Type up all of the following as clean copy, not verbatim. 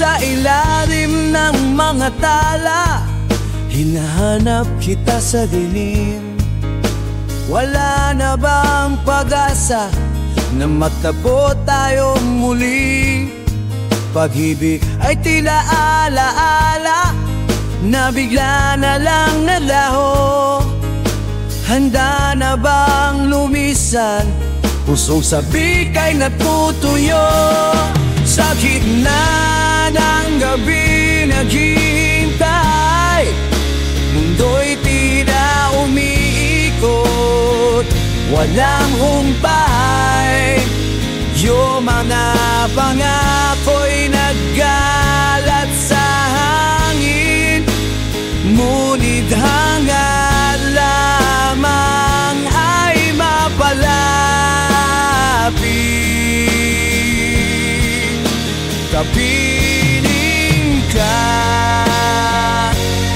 Sa ilalim ng mga tala, hinahanap kita sa dilim. Wala na bang pag-asa na magtagpo tayo muli? Pag-ibig ay tila alaala na bigla na lang nalaho. Handa na bang lumisan? Pusong sabik ay natutuyo. Sa gitna ng gabi naghihintay, mundo'y tila umiikot, walang humpay. Yung mga pangako'y naggalat sa hangin, ngunit hangad lamang ay mapalapit. Kapiling ka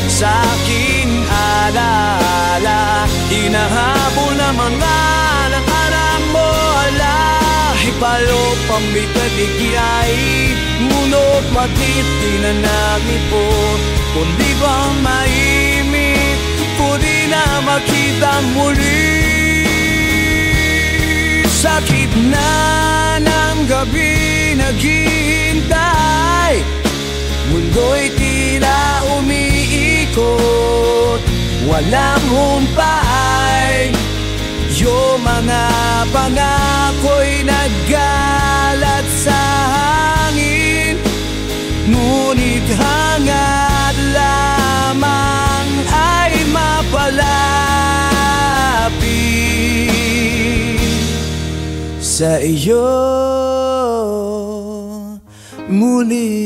sa aking alaala, hinahabol na mga nakaraan mo. Ala, hipalo pambitaligay, ngunot bakit di na nag-ipon? Kundi bang maimik, kundi na makita muli. Sa gitna ng gabi naghihintay, mundo'y tila umiikot, walang humpay. Yung mga pangako'y naggalat sa hangin, ngunit hangad lamang ay mapalapit sa iyo muli.